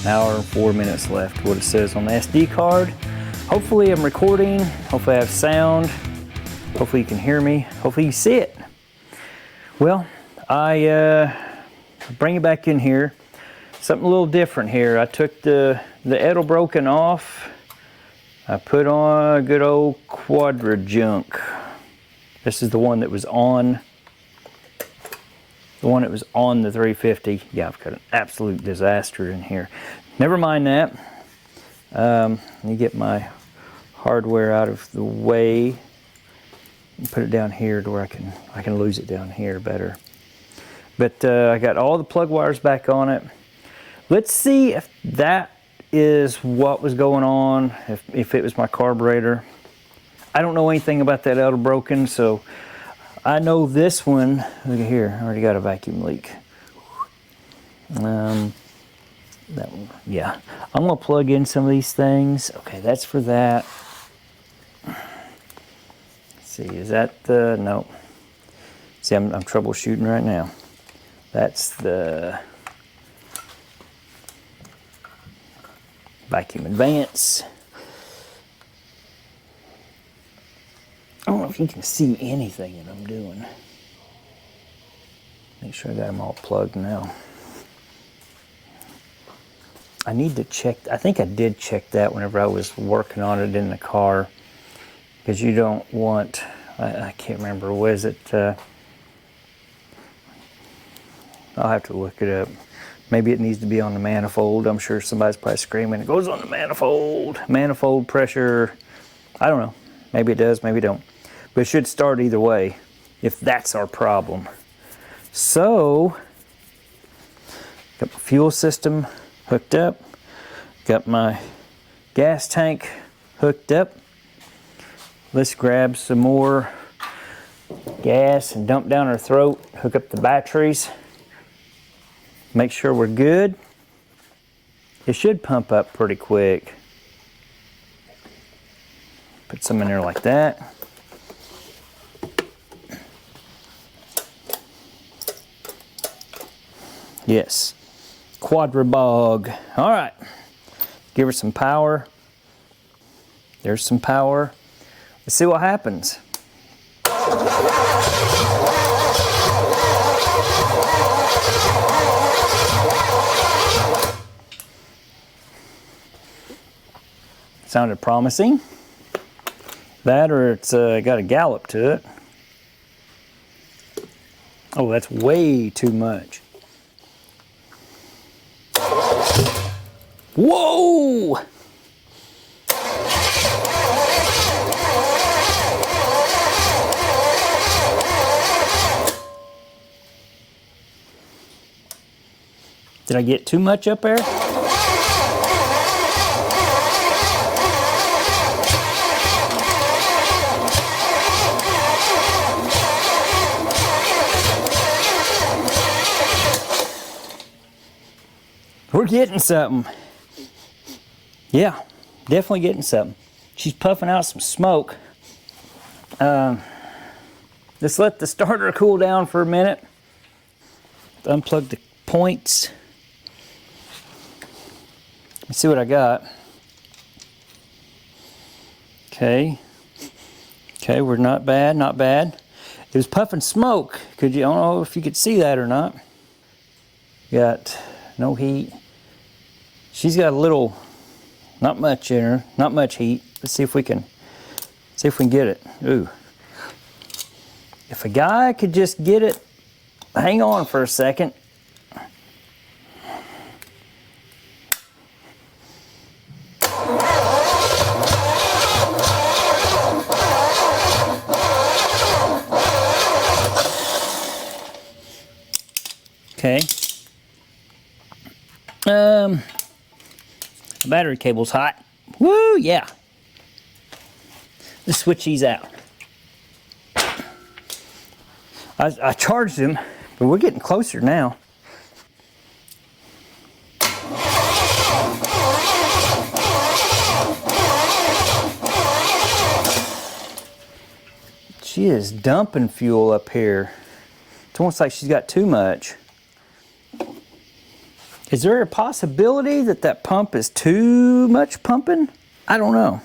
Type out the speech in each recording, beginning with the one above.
Hour and 4 minutes left, what it says on the SD card. Hopefully I'm recording, hopefully I have sound, hopefully you can hear me, hopefully you see it. Well, I bring it back in here. Something a little different here. I took the Edelbroken off. I put on a good old Quadra junk. This is the one that was on the 350. Yeah, I've got an absolute disaster in here. Never mind that. Let me get my hardware out of the way and put it down here to where I can lose it down here better. But I got all the plug wires back on it. Let's see if that is what was going on, if it was my carburetor. I don't know anything about that Edelbroken, so I know this one. Look at here, I already got a vacuum leak. That one, yeah. I'm gonna plug in some of these things. Okay, that's for that. Let's see, is that the, no. See, I'm troubleshooting right now. That's the vacuum advance. I don't know if you can see anything that I'm doing. Make sure I got them all plugged now. I need to check, I think I did check that whenever I was working on it in the car, because you don't want, I can't remember, was it, I'll have to look it up. Maybe it needs to be on the manifold. I'm sure somebody's probably screaming, it goes on the manifold pressure. I don't know, maybe it does, maybe it don't. But it should start either way, if that's our problem. So, got my fuel system hooked up, got my gas tank hooked up. Let's grab some more gas and dump down our throat, hook up the batteries, make sure we're good. It should pump up pretty quick. Put some in there like that. Yes, Quadra Bog. All right, give her some power. There's some power. Let's see what happens. Sounded promising. That or it's got a gallop to it. Oh, that's way too much. Whoa! Did I get too much up there? We're getting something. Yeah, definitely getting something. She's puffing out some smoke. Let's let the starter cool down for a minute. Unplug the points. Let's see what I got. Okay. Okay, we're not bad, not bad. It was puffing smoke. I don't know if you could see that or not. Got no heat. She's got a little, not much in her, not much heat. Let's see if we can get it. Ooh. If a guy could just get it, hang on for a second. Okay. The battery cable's hot. Woo, yeah. Let's switch these out. I charged them, but we're getting closer now. She is dumping fuel up here. It's almost like she's got too much. Is there a possibility that that pump is too much pumping? I don't know.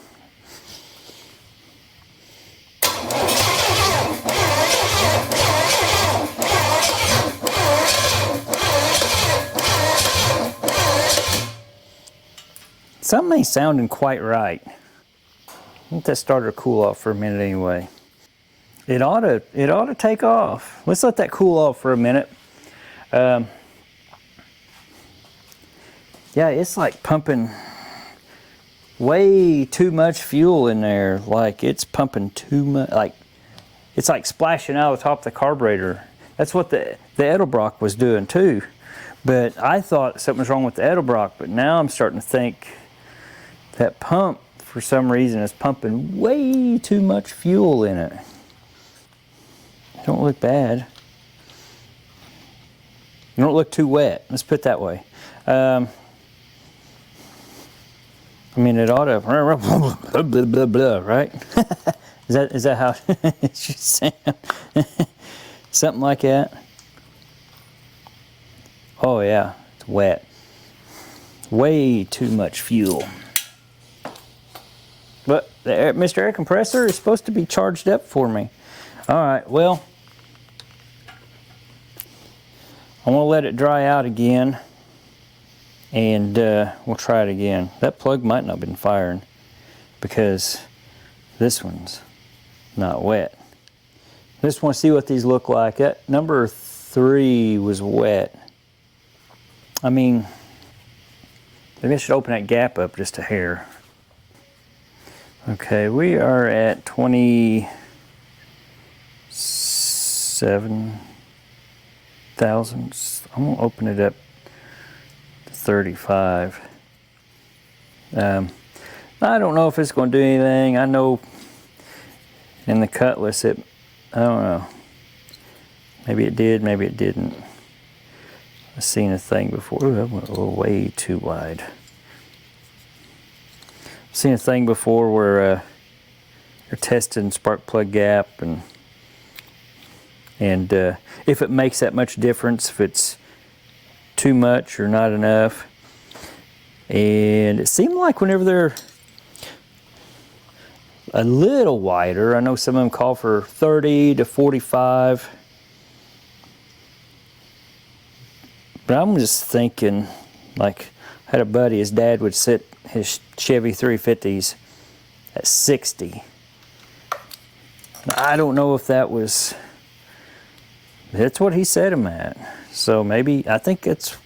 Something ain't sounding quite right. Let that starter cool off for a minute anyway. It ought to take off. Let's let that cool off for a minute. Yeah, it's like pumping way too much fuel in there. Like it's pumping too much. Like it's like splashing out of the top of the carburetor. That's what the Edelbrock was doing too. But I thought something was wrong with the Edelbrock. But now I'm starting to think that pump, for some reason, is pumping way too much fuel in it. It don't look bad. You don't look too wet. Let's put it that way. I mean, it ought to blah, blah, blah, blah, right? is that how it should sound? Something like that. Oh yeah, it's wet. Way too much fuel. But the Mr. Air Compressor is supposed to be charged up for me. All right, well, I'm gonna let it dry out again, and we'll try it again. That plug might not have been firing because this one's not wet. Just want to see what these look like. That number 3 was wet. I mean, maybe I should open that gap up just a hair. Okay, we are at 27,000. I'm gonna open it up to 35. I don't know if it's gonna do anything. I know in the Cutlass I don't know. Maybe it did, maybe it didn't. I've seen a thing before. Ooh, that went a little way too wide. I've seen a thing before where you're testing spark plug gap and if it makes that much difference, if it's too much or not enough. And it seemed like whenever they're a little wider, I know some of them call for 30 to 45. But I'm just thinking, like, I had a buddy, his dad would sit his Chevy 350s at 60. I don't know if that's what he set him at. So maybe, I think it's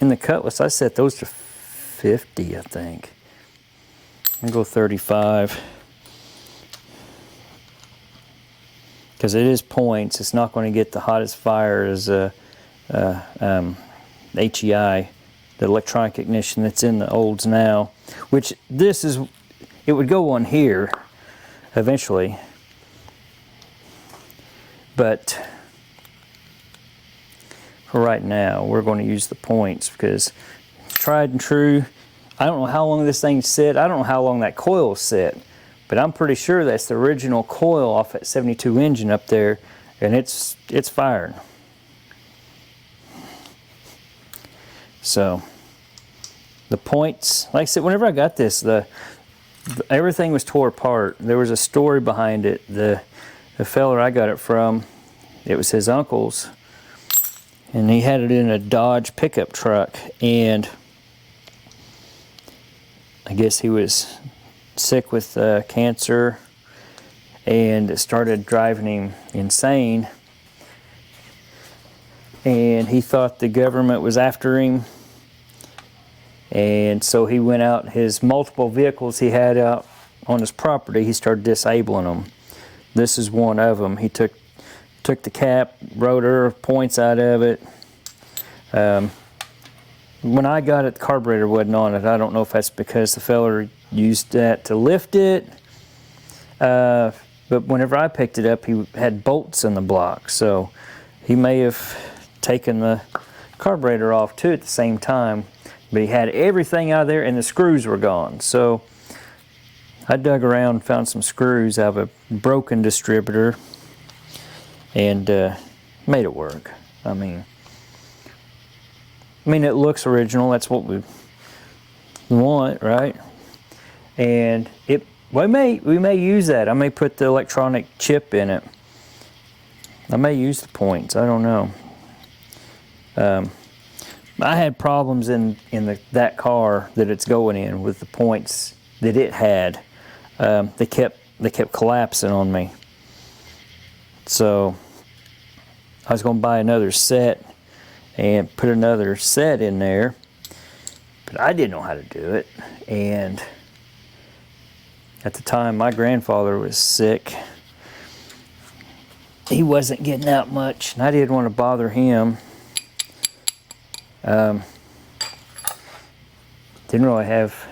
in the Cutlass, I set those to 50, I think. I'm gonna go 35. Because it is points, it's not going to get the hottest fire as HEI, the electronic ignition that's in the olds now, which it would go on here eventually, but for right now we're going to use the points because it's tried and true. I don't know how long this thing sit, I don't know how long that coil sit, but I'm pretty sure that's the original coil off that 72 engine up there, and it's firing. So the points, like I said, whenever I got this, everything was tore apart. There was a story behind it. The fella I got it from, it was his uncle's, and he had it in a Dodge pickup truck, and I guess he was sick with cancer, and it started driving him insane, and he thought the government was after him. And so he went out, his multiple vehicles he had out on his property, he started disabling them. This is one of them. He took the cap, rotor, points out of it. When I got it, the carburetor wasn't on it. I don't know if that's because the fella used that to lift it. But whenever I picked it up, he had bolts in the block. So he may have taken the carburetor off too at the same time. But he had everything out of there and the screws were gone. So I dug around and found some screws out of a broken distributor and made it work. I mean, I mean, it looks original. That's what we want, right? And we may use that. I may put the electronic chip in it. I may use the points. I don't know. I had problems in that car that it's going in with the points that it had. They kept collapsing on me. So I was going to buy another set and put another set in there, but I didn't know how to do it. And at the time, my grandfather was sick. He wasn't getting out much, and I didn't want to bother him. Didn't really have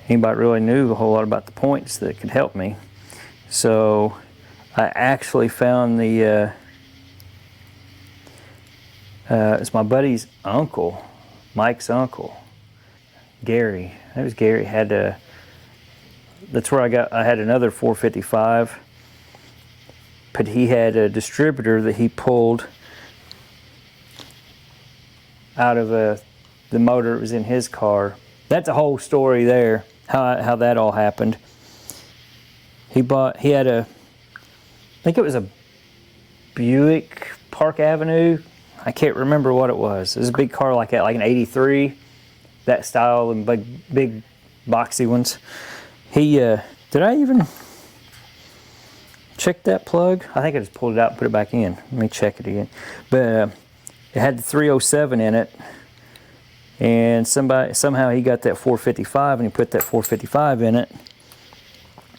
anybody really knew a whole lot about the points that could help me. So I actually found it's my buddy's uncle, Mike's uncle, Gary. That was Gary. That's where I had another 455, but he had a distributor that he pulled out of the motor that was in his car. That's a whole story there, how that all happened. He had I think it was a Buick Park Avenue. I can't remember what it was. It was a big car like that, like an 83, that style, and big boxy ones. Did I even check that plug? I think I just pulled it out and put it back in. Let me check it again. But it had the 307 in it, and somehow he got that 455 and he put that 455 in it.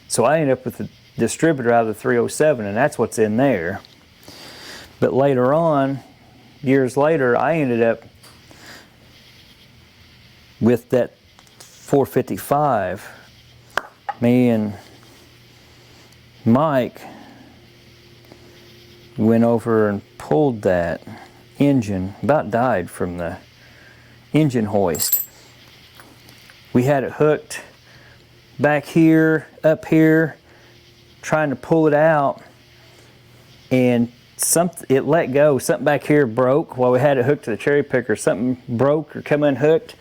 So I ended up with the distributor out of the 307, and that's what's in there. But later on, years later, I ended up with that 455. Me and Mike went over and pulled that engine, about died from the engine hoist. We had it hooked back here, up here, trying to pull it out, and it let go. Something back here broke while we had it hooked to the cherry picker. Something broke or come unhooked,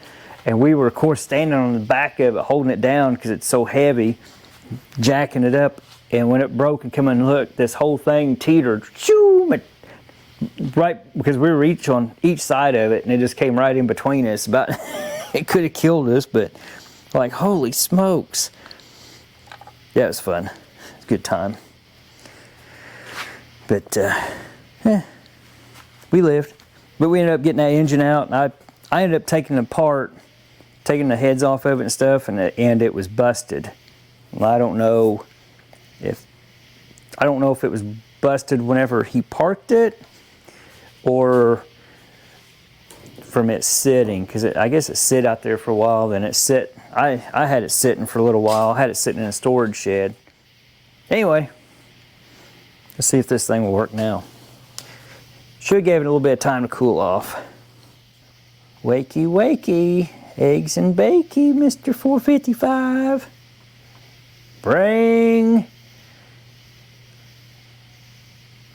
and we were, of course, standing on the back of it, holding it down because it's so heavy, jacking it up. And when it broke and come unhooked, this whole thing teetered, shoo, right, because we were each on each side of it, and it just came right in between us. About it could have killed us, but like, holy smokes! Yeah, it was fun. It was a good time. But we lived. But we ended up getting that engine out, and I ended up taking it apart, taking the heads off of it and stuff, and it was busted. Well, I don't know if it was busted whenever he parked it, or from it sitting, because I guess it sit out there for a while. Then it sit. I had it sitting for a little while. I had it sitting in a storage shed. Anyway, let's see if this thing will work now. Should have gave it a little bit of time to cool off. Wakey, wakey, eggs and bakey, Mr. 455. Bring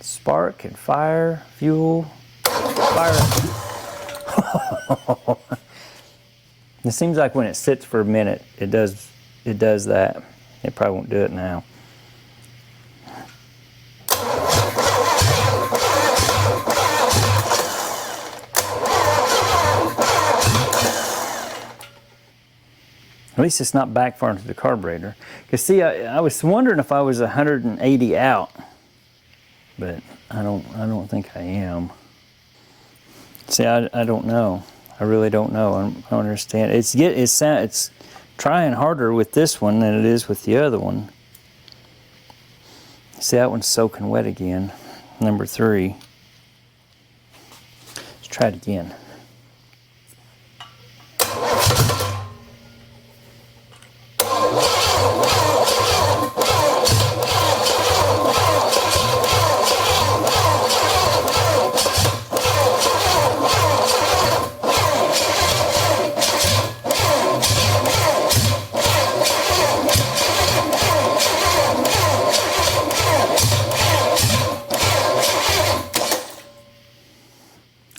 spark and fire, fuel, fire. It seems like when it sits for a minute, it does that. It probably won't do it now. At least it's not back far into the carburetor. Because see, I was wondering if I was 180 out, but I don't think I am. See, I don't know. I really don't know. I don't understand. It's trying harder with this one than it is with the other one. See, that one's soaking wet again. Number 3. Let's try it again.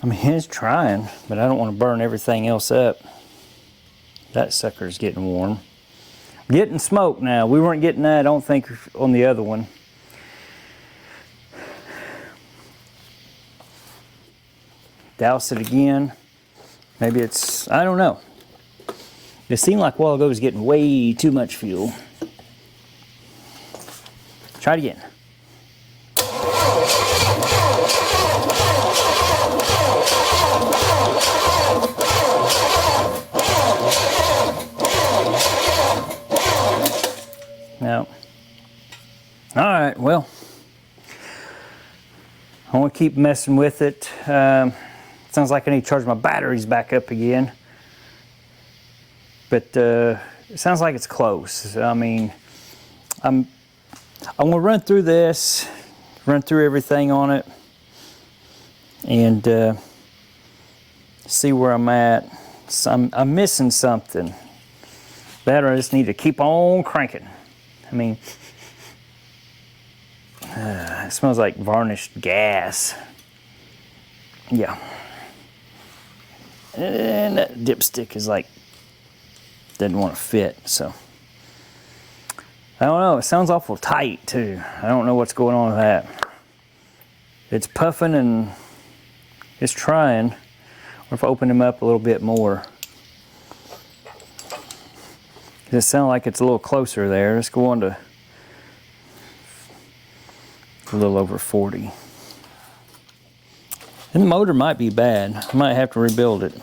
I mean, it's trying, but I don't want to burn everything else up. That sucker's getting warm. Getting smoke now. We weren't getting that, I don't think, on the other one. Douse it again. Maybe it's, I don't know. It seemed like a while ago it was getting way too much fuel. Try it again. No. All right, well, I want to keep messing with it. Sounds like I need to charge my batteries back up again. But it sounds like it's close. I mean, I'm going to run through this, run through everything on it, and see where I'm at. So I'm missing something. That or I just need to keep on cranking. I mean, it smells like varnished gas. Yeah. And that dipstick is like, didn't want to fit, so. I don't know, it sounds awful tight too. I don't know what's going on with that. It's puffing and it's trying. Or if I open them up a little bit more. It sounds like it's a little closer there. Let's go on to a little over 40. And the motor might be bad. I might have to rebuild it.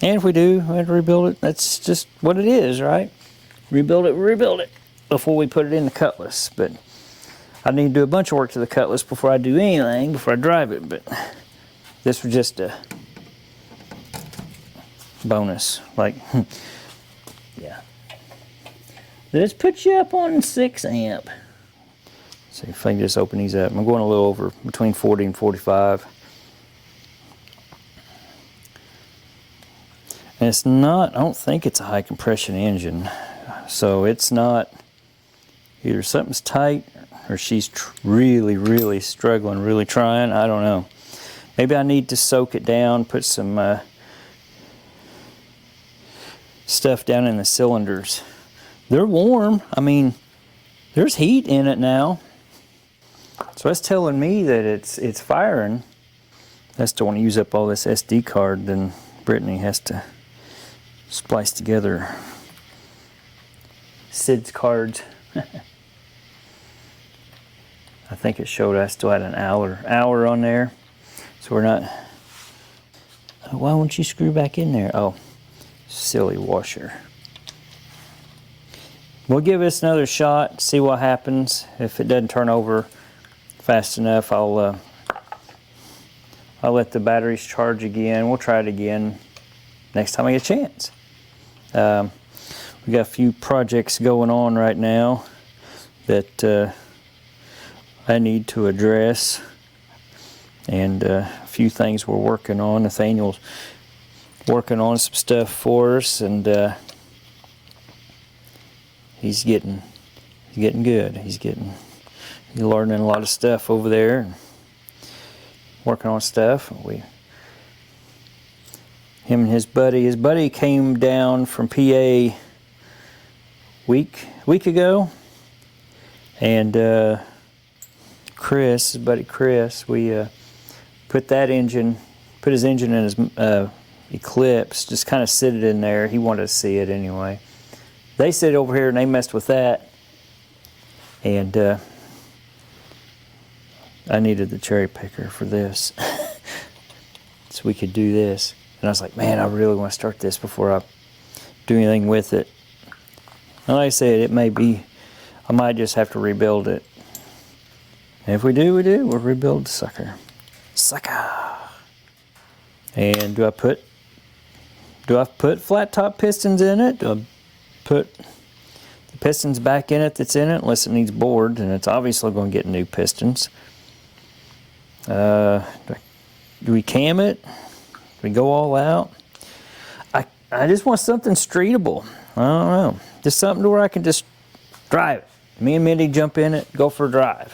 And if we do, we have to rebuild it. That's just what it is, right? Rebuild it before we put it in the Cutlass. But I need to do a bunch of work to the Cutlass before I do anything, before I drive it. But this was just a bonus. Like, yeah. Let's put you up on 6 amp. See if I can just open these up. I'm going a little over between 40 and 45. And it's not, I don't think it's a high compression engine. So it's not, either something's tight or she's really, really struggling, really trying. I don't know. Maybe I need to soak it down, put some stuff down in the cylinders. They're warm. I mean, there's heat in it now. So that's telling me that it's firing. I just don't want to use up all this SD card, then Brittany has to splice together Sid's cards. I think it showed I still had an hour on there. So we're not, why won't you screw back in there? Oh, silly washer. We'll give this another shot, see what happens. If it doesn't turn over fast enough, I'll let the batteries charge again. We'll try it again next time I get a chance. We got a few projects going on right now that I need to address, and a few things we're working on. Nathaniel's working on some stuff for us, and he's getting good. He's learning a lot of stuff over there, and working on stuff. Him and his buddy came down from PA week ago, and his buddy Chris, we put his engine in his Eclipse, just kind of sit it in there. He wanted to see it anyway. They sit over here and they messed with that, and I needed the cherry picker for this so we could do this. And I was like, man, I really want to start this before I do anything with it. And like I said, it may be, I might just have to rebuild it. And if we do, we'll rebuild the sucker. And do I put flat top pistons in it? Do I put the pistons back in it that's in it, unless it needs bored, and it's obviously going to get new pistons. Do we cam it? Do we go all out? I just want something streetable. I don't know. Just something to where I can just drive it. Me and Mindy jump in it, go for a drive.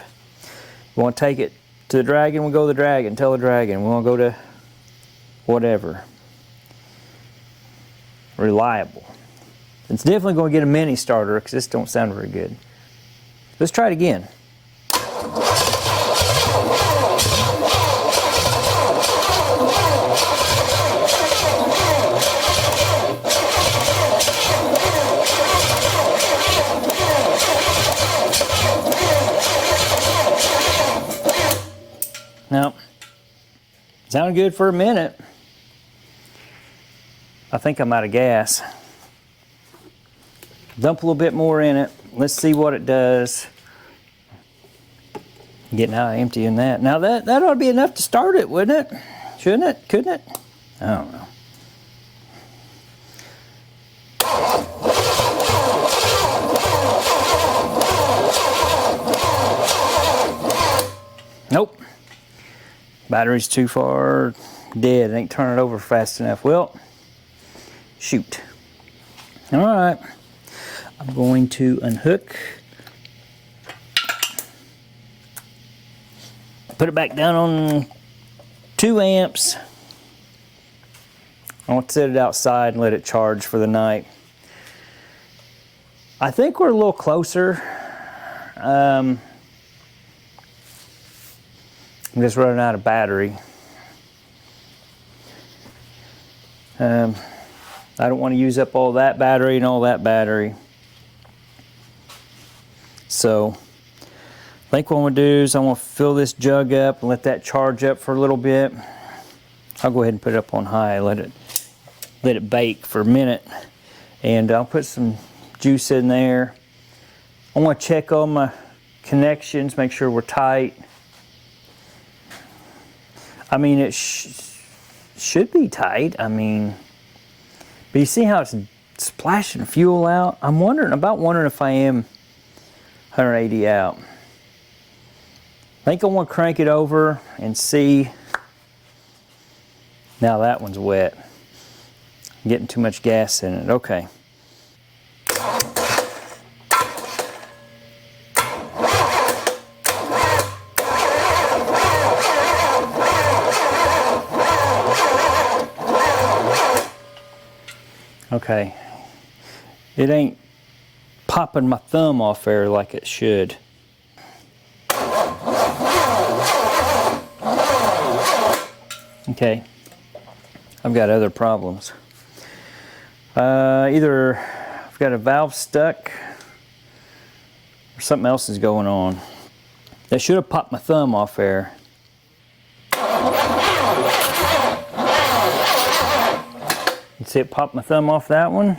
We want to take it To the Dragon, we'll go to the Dragon. Tell the Dragon. We want to go to whatever. Reliable. It's definitely going to get a mini starter because this don't sound very good. Let's try it again. Now, sounded good for a minute. I think I'm out of gas. Dump a little bit more in it. Let's see what it does. Getting out emptying that. Now that ought to be enough to start it, wouldn't it? Shouldn't it? Couldn't it? I don't know. Nope. Battery's too far dead. It ain't turning it over fast enough. Well, shoot. All right. I'm going to unhook. Put it back down on 2 amps. I want to set it outside and let it charge for the night. I think we're a little closer. I'm just running out of battery. I don't want to use up all that battery and all that battery. So I think what I'm going to do is I'm going to fill this jug up and let that charge up for a little bit. I'll go ahead and put it up on high, let it bake for a minute. And I'll put some juice in there. I want to check all my connections, make sure we're tight. I mean, it should be tight. I mean, but you see how it's splashing fuel out? I'm wondering if I am 180 out. I think I want to crank it over and see. Now that one's wet. I'm getting too much gas in it. Okay. Okay. It ain't popping my thumb off there like it should. Okay. I've got other problems. Either I've got a valve stuck or something else is going on. That should have popped my thumb off there. You see it pop my thumb off that one?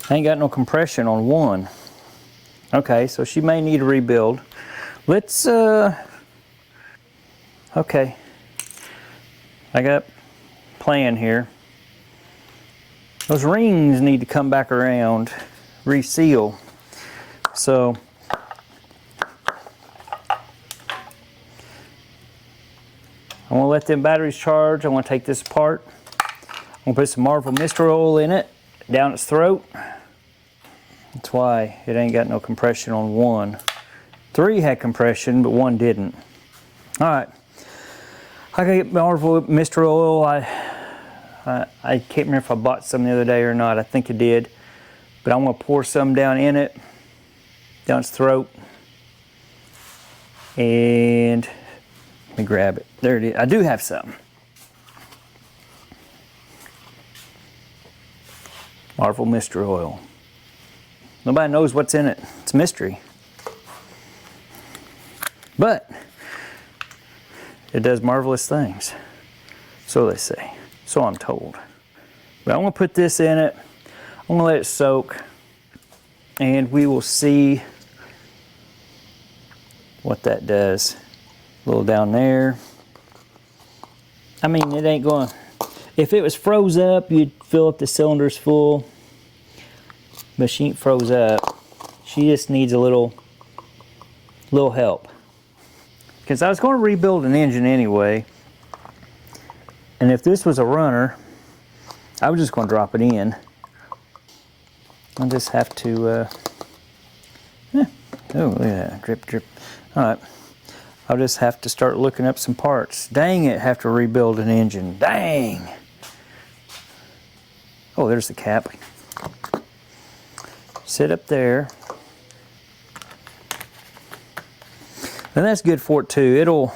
I ain't got no compression on one. Okay, so she may need a rebuild. Let's, okay. I got a plan here. Those rings need to come back around, reseal. So, I want to let them batteries charge. I want to take this apart. I'm going to put some Marvel Mystery Oil in it, down its throat. That's why it ain't got no compression on one. 3 had compression, but 1 didn't. All right. I gotta get Marvel Mystery Oil. I can't remember if I bought some the other day or not. I think I did. But I'm going to pour some down in it, down its throat. And let me grab it. There it is. I do have some. Marvel Mystery Oil. Nobody knows what's in it. It's a mystery. But it does marvelous things. So they say. So I'm told. But I'm going to put this in it. I'm going to let it soak. And we will see what that does. A little down there. I mean, it ain't going. If it was froze up, you'd fill up the cylinders full. But she ain't froze up. She just needs a little help. Because I was going to rebuild an engine anyway. And if this was a runner, I was just going to drop it in. I'll just have to, oh, look at that, drip, drip. All right, I'll just have to start looking up some parts. Dang it, have to rebuild an engine, dang. Oh, there's the cap. Sit up there. And that's good for it too.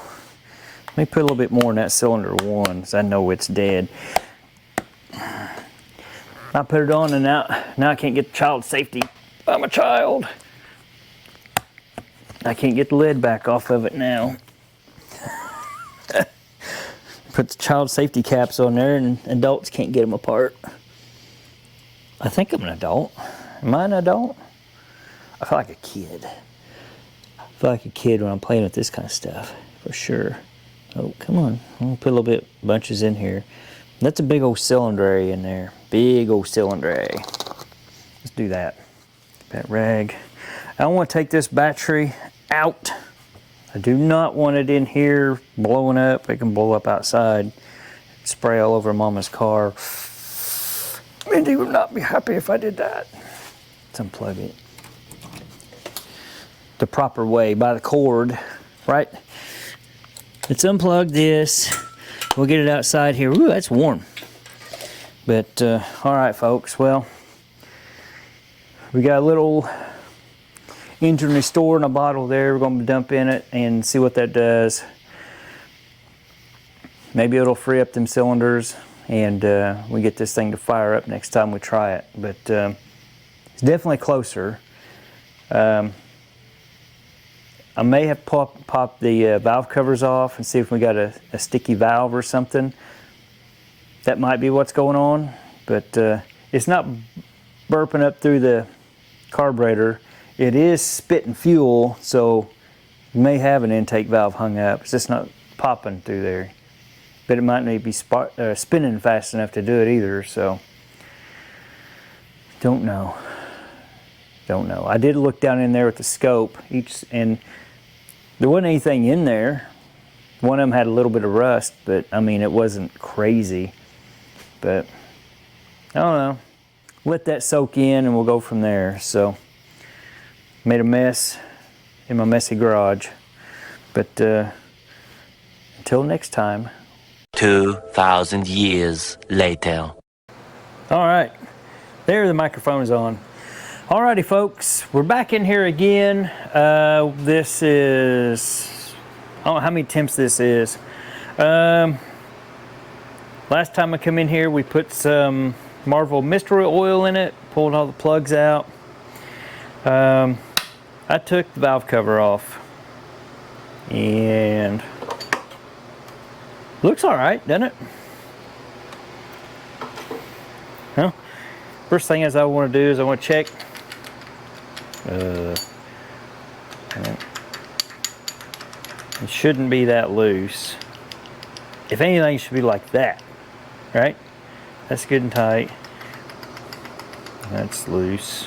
Let me put a little bit more in that cylinder 1, so I know it's dead. I put it on and now I can't get the child safety. I'm a child. I can't get the lid back off of it now. Put the child safety caps on there and adults can't get them apart. I think I'm an adult. Am I an adult? I feel like a kid. I feel like a kid when I'm playing with this kind of stuff, for sure. Oh, come on. I'm gonna put a little bit bunches in here. That's a big old cylinder area in there. Big old cylinder area. Let's do that. That rag. I want to take this battery out. I do not want it in here blowing up. It can blow up outside. Spray all over Mama's car. Mindy would not be happy if I did that. Let's unplug it. The proper way, by the cord, right? Let's unplug this. We'll get it outside here. Ooh, that's warm. But, all right, folks. Well, we got a little engine restore in a bottle there. We're going to dump in it and see what that does. Maybe it'll free up them cylinders and we get this thing to fire up next time we try it. But it's definitely closer. I may have pop the valve covers off and see if we got a sticky valve or something. That might be what's going on, but it's not burping up through the carburetor. It is spitting fuel, so you may have an intake valve hung up. It's just not popping through there. But it might not be spinning fast enough to do it either, so don't know. Don't know. I did look down in there with the scope, and there wasn't anything in there. One of them had a little bit of rust, but I mean, it wasn't crazy. But I don't know. Let that soak in and we'll go from there. So, made a mess in my messy garage. But until next time. 2,000 years later. All right, there the microphone is on. Alrighty, folks, we're back in here again. This is, I don't know how many temps this is. Last time I come in here, we put some Marvel mystery oil in it, pulled all the plugs out. I took the valve cover off, and looks all right, doesn't it? Huh? First thing is I want to do is I want to check. It shouldn't be that loose. If anything, it should be like that, right? That's good and tight. That's loose.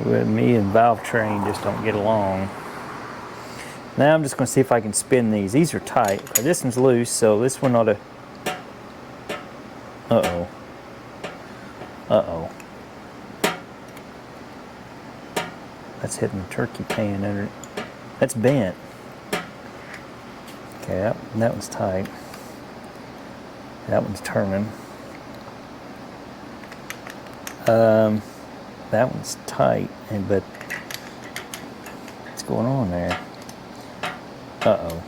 With me and valve train just don't get along. Now I'm just going to see if I can spin these. These are tight. This one's loose, so this one ought to. Uh-oh. Uh-oh. That's hitting the turkey pan under it. That's bent. Okay, that one's tight. That one's turning. That one's tight, but what's going on there? Uh-oh.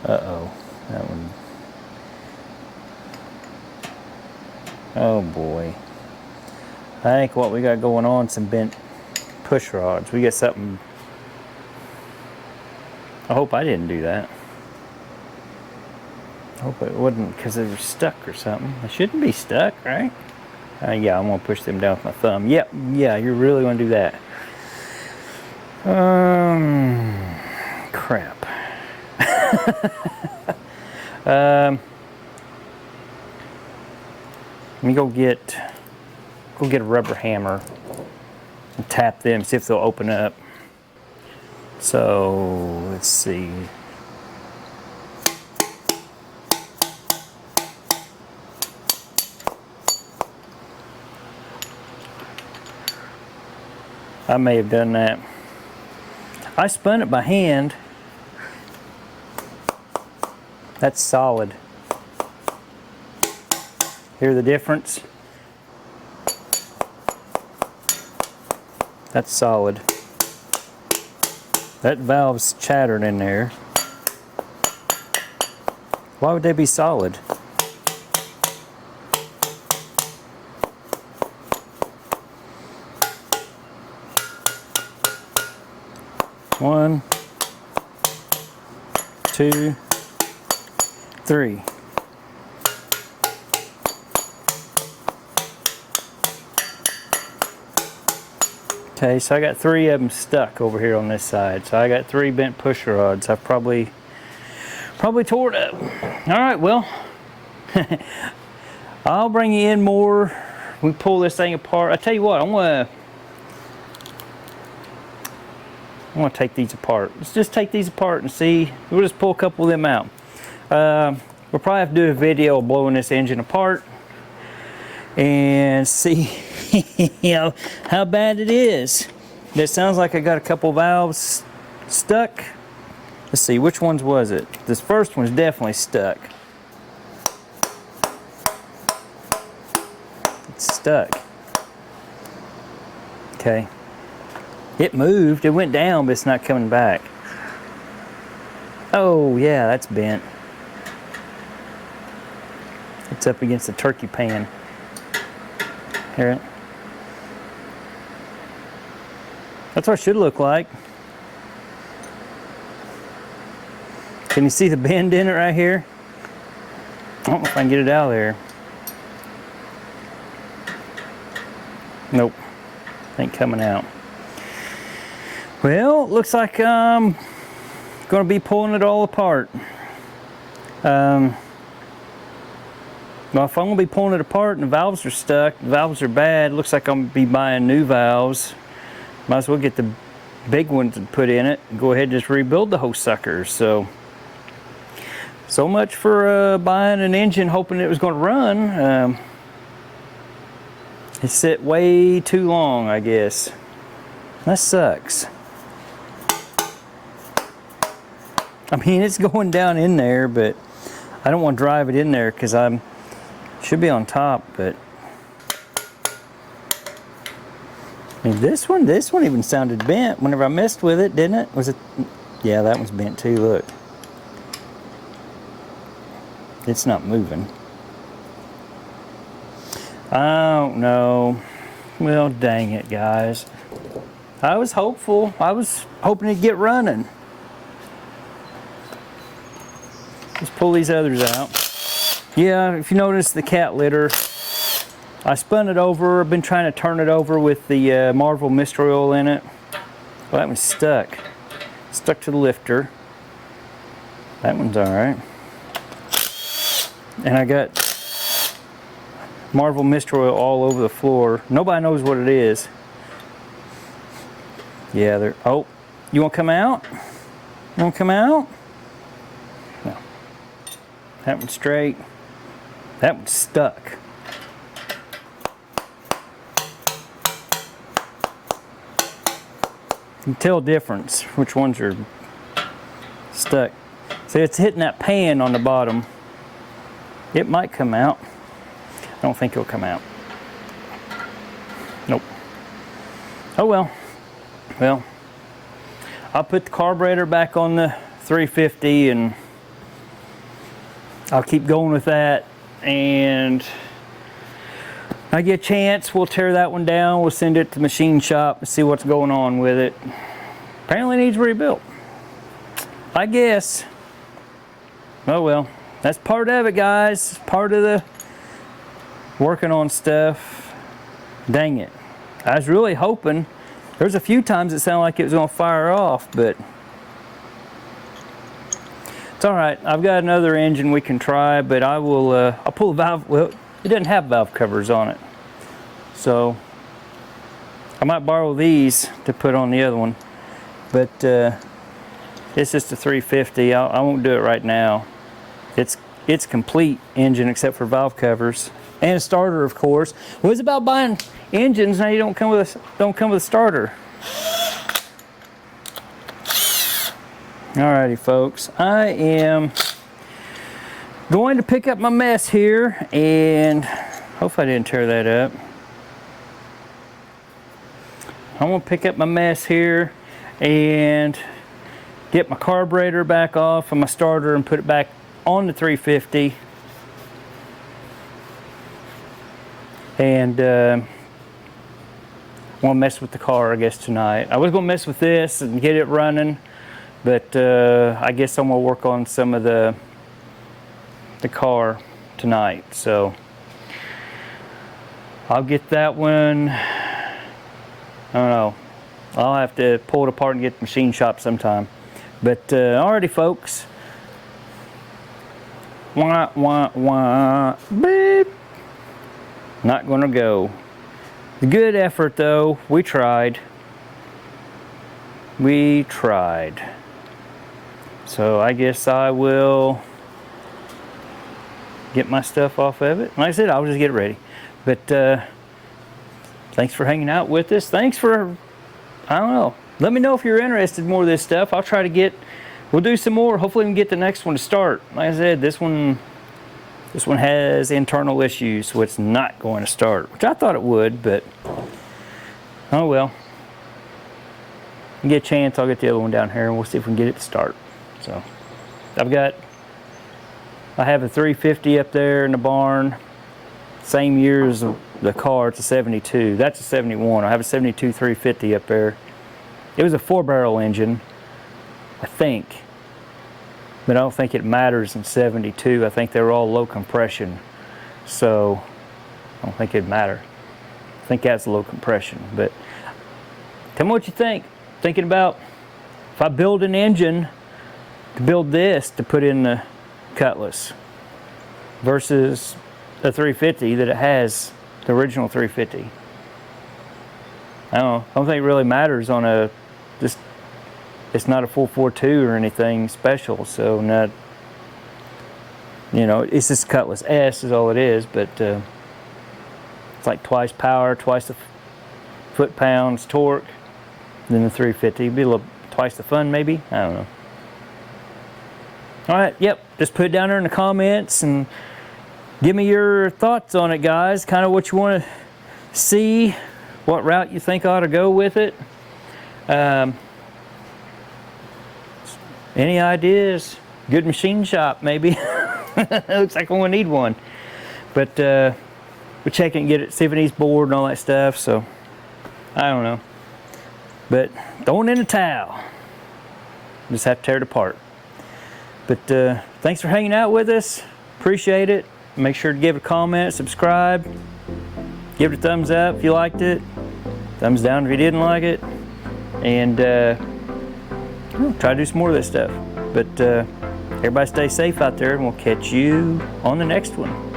Uh-oh. That one. Oh boy. I think what we got going on is some bent push rods. We got something. I hope I didn't do that. I hope it wasn't because they were stuck or something. They shouldn't be stuck, right? Yeah, I'm gonna push them down with my thumb. Yep, yeah, you're really gonna do that. Crap. Let me go get a rubber hammer and tap them, see if they'll open up. So let's see. I may have done that. I spun it by hand. That's solid. Hear the difference? That's solid. That valve's chattering in there. Why would they be solid? One, two, three. Okay, so I got 3 of them stuck over here on this side. So I got 3 bent pusher rods. I've probably tore it up. All right, well, I'll bring you in more. We pull this thing apart. I tell you what, I want to take these apart. Let's just take these apart and see. We'll just pull a couple of them out. We'll probably have to do a video of blowing this engine apart and see you know, how bad it is. It sounds like I got a couple valves stuck. Let's see, which ones was it? This first one's definitely stuck. It's stuck. Okay. It moved, it went down, but it's not coming back. Oh yeah, that's bent. It's up against the turkey pan. Hear it? That's what it should look like. Can you see the bend in it right here? I don't know if I can get it out of there. Nope, ain't coming out. Well, looks like I'm gonna be pulling it all apart. Well, if I'm gonna be pulling it apart and the valves are stuck, the valves are bad, looks like I'm gonna be buying new valves. Might as well get the big ones and put in it and go ahead and just rebuild the whole sucker. So much for buying an engine hoping it was going to run. It sat way too long, I guess. That sucks. I mean, it's going down in there, but I don't want to drive it in there because I should be on top, but I mean, this one even sounded bent whenever I messed with it, didn't it? Was it? Yeah, that one's bent too, look. It's not moving. I don't know. Well, dang it, guys. I was hopeful. I was hoping to get running. Let's pull these others out. Yeah, if you notice the cat litter, I spun it over. I've been trying to turn it over with the Marvel Mist Oil in it. Well, that one's stuck. Stuck to the lifter. That one's all right. And I got Marvel Mist Oil all over the floor. Nobody knows what it is. Yeah, they're. Oh, you want to come out? You want to come out? No. That one's straight. That one's stuck. You can tell difference which ones are stuck. See, it's hitting that pan on the bottom. It might come out. I don't think it'll come out. Nope. Oh well. Well, I'll put the carburetor back on the 350 and I'll keep going with that. And when I get a chance, we'll tear that one down. We'll send it to the machine shop and see what's going on with it. Apparently it needs rebuilt, I guess. Oh well, that's part of it, guys. Part of the working on stuff. Dang it. I was really hoping. There's a few times it sounded like it was going to fire off, but it's all right. I've got another engine we can try, but I will. I'll pull the valve. Well, it doesn't have valve covers on it, so I might borrow these to put on the other one. But it's just a 350. I won't do it right now. It's complete engine except for valve covers and a starter, of course. Well, it's about buying engines now. You don't come with a starter. Alrighty folks, I am going to pick up my mess here, and hopefully I didn't tear that up. I'm going to pick up my mess here and get my carburetor back off of my starter and put it back on the 350. And I want to mess with the car, I guess, tonight. I was going to mess with this and get it running, but I guess I'm going to work on some of the car tonight. So I'll get that one. I don't know. I'll have to pull it apart and get the machine shop sometime. But alrighty, folks. Wah, wah, wah, beep. Not gonna go. Good effort though. We tried. We tried. So I guess I will get my stuff off of it. Like I said, I'll just get it ready. But thanks for hanging out with us. Thanks for, I don't know. Let me know if you're interested in more of this stuff. I'll try to get, we'll do some more. Hopefully we can get the next one to start. Like I said, this one has internal issues, so it's not going to start, which I thought it would, but oh well. Get a chance, I'll get the other one down here and we'll see if we can get it to start. So I have a 350 up there in the barn, same year as the car. It's a 72. That's a 71. I have a 72 350 up there. It was a 4-barrel engine, I think, but I don't think it matters in 72. I think they were all low compression, so I don't think it'd matter. I think that's low compression. But tell me what you think. Thinking about if I build an engine to build this to put in the Cutlass versus the 350 that it has, the original 350. I don't think it really matters on a, just, it's not a 442 or anything special, so not, you know, it's just Cutlass S is all it is, but it's like twice power, twice the foot-pounds torque than the 350. It'd be a little, twice the fun maybe, I don't know. All right, yep, just put it down there in the comments and give me your thoughts on it, guys. Kind of what you want to see, what route you think I ought to go with it. Any ideas? Good machine shop, maybe. Looks like I'm gonna need one. But we'll check it and get it, see if it needs board and all that stuff. So I don't know. But throwing in the towel. Just have to tear it apart. But thanks for hanging out with us. Appreciate it. Make sure to give it a comment, subscribe, give it a thumbs up if you liked it, thumbs down if you didn't like it, and try to do some more of this stuff. But everybody stay safe out there, and we'll catch you on the next one.